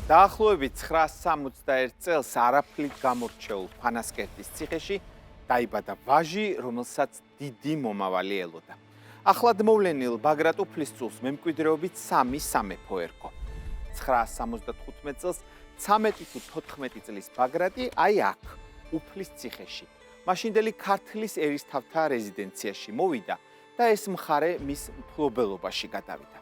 დაახლოებით 961 წელს არაფლით გამორჩეულ ფანასკერტის ციხეში დაიბადა ვაჟი, რომელსაც დიდი მომავალი ელოდა. ახლად მოვლენილ ბაგრატ უფლისწულს მემკვიდრეობით 3 სამეფო ერგო. 975 წელს 13 თუ 14 წლის ბაგრატი აი აქ, უფლის ციხეში, მაშინდელი ქართლის ერისთავთა რეზიდენციაში მოვიდა და ეს მხარე მის მფლობელობაში გადავიდა.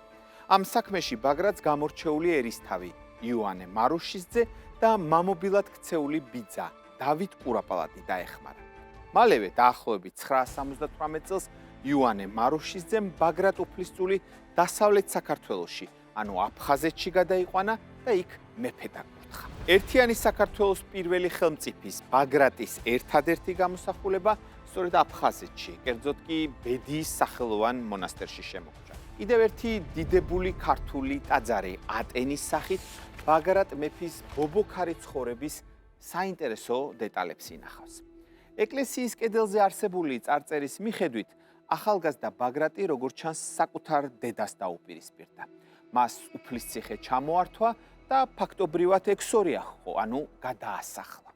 ამ საქმეში ბაგრატს გამორჩეული ერისთავი იოანე მარუშიზძე და მამობილად ქცეული ბიძა დავით კურაპალატი დაეხმარა. მალევე დაახლოებით 978 წელს იოანე მარუშიზძემ ბაგრატ უფლისწული დასავლეთ საქართველოში, ანუ აფხაზეთში გადაიყვანა და იქ მეფე დაკურთხა. ერთიანი საქართველოს პირველი ხელმწიფის ბაგრატის ერთადერთი გამოსახულება სწორედ აფხაზეთში, კერძოდ კი ბედიის სახელოვან მონასტერში შემოგვჭა. კიდევ ერთი დიდებული ქართული ტაძარი ატენის სახით ბაგრატ მეფის ბობოქარი ცხოვრების საინტერესო დეტალებს ინახავს. ეკლესიის კედელზე არსებული წარწერის მიხედვით ახალგაზრდა ბაგრატი როგორც ჩანს საკუთარ დედას დაუპირისპირდა. მას უფლისციხე ჩამოართვა და ფაქტობრივად ექსორი აჰყო, ანუ გადაასახლა.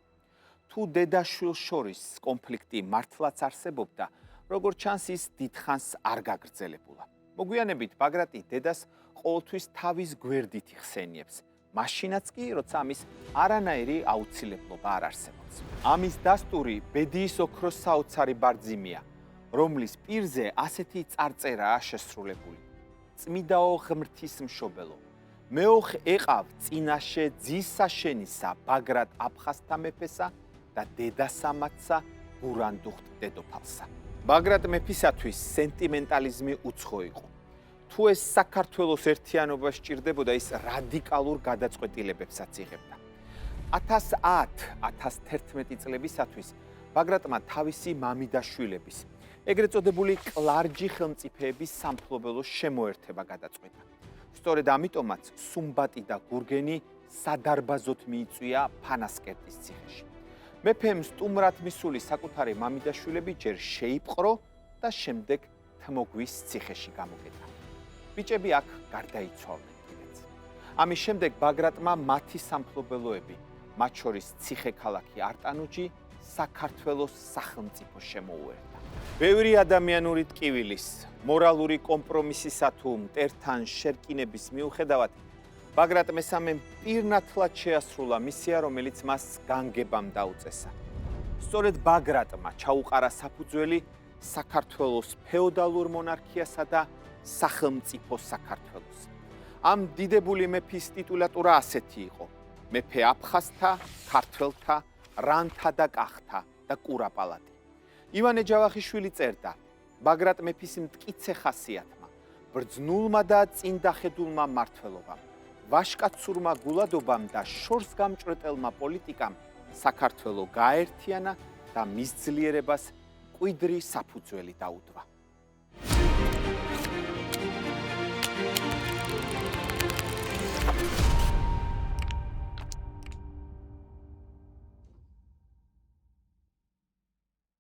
თუ დედა-შვილს შორის კონფლიქტი მართლაც არსებობდა, როგორც ჩანს ის დიდხანს არ გაგრძელებულა. მოგვიანებით ბაგრატი დედას ყოველთვის თავის გვერდით იხსენიებს, მაშინაც კი, როცა ამის არანაირი აუცილებლობა არ არსებობს. ამის დასტური ბედიის ოქროს საოცარი ბარძიმია, რომლის პირზე ასეთი წარწერაა შესრულებული. წმიდაო ღმრთისმშობელო, მეოხ ეყავ წინაშე ძისა შენისა ბაგრატ აფხაზთა მეფესა და დედასამაცსა გურანდუხტ დედოფალსა. ბაგრატ მეფისათვის სენტიმენტალიზმი უცხო იყო. თუ ეს საქართველოს ერთიანობა სჭირდებოდა, ის რადიკალურ გადაწყვეტილებებსაც იღებდა. 1010-1011 წლებისათვის ბაგრატმა თავისი მამიდაშვილების, ეგრეთ წოდებული კლარჯი ხელმწიფეების სამფლობელოს შემოერთება გადაწყვიტა. სწორედ ამიტომაც სუმბატი და გურგენი სადარბაზოდ მიიწვია ფანასკერტის ციხეში. მეფემ სტუმრად მისული საკუთარი მამიდაშვილები ჯერ შეიპყრო და შემდეგ თმოგვის ციხეში გამოკეტა. ბიჭები აქ გარდაიცვალნენ კიდეც. ამის შემდეგ ბაგრატმა მათი სამფლობელოები, მათ შორის ციხე-ქალაქი არტანუჯი, საქართველოს სახელმწიფო შემოუერთა. ბევრი ადამიანური ტკივილის, მორალური კომპრომისისა თუ მტერთან შერკინების მიუხედავად, ბაგრატ მესამემ პირნათლად შეასრულა მისია, რომელიც მას განგებამ დაუწესა. სწორედ ბაგრატმა ჩაუყარა საფუძველი საქართველოს ფეოდალურ მონარქიასა და სახელმწიფო საქართველოს. ამ დიდებული მეფის ტიტულატურა ასეთი იყო: მეფე აფხაზთა, ქართველთა, რანთა და კახთა და კურაპალატი. ივანე ჯავახიშვილი წერდა: ბაგრატ მეფის მტკიცე ხასიათმა, ბრძნულმა და წინდახედულმა მმართველობამ, ვაშკაცურმა გულადობამ და შორს გამჭრეტელმა პოლიტიკამ საქართველო გააერთიანა და მის ძლიერებას მკვიდრი საფუძველი დაუდვა.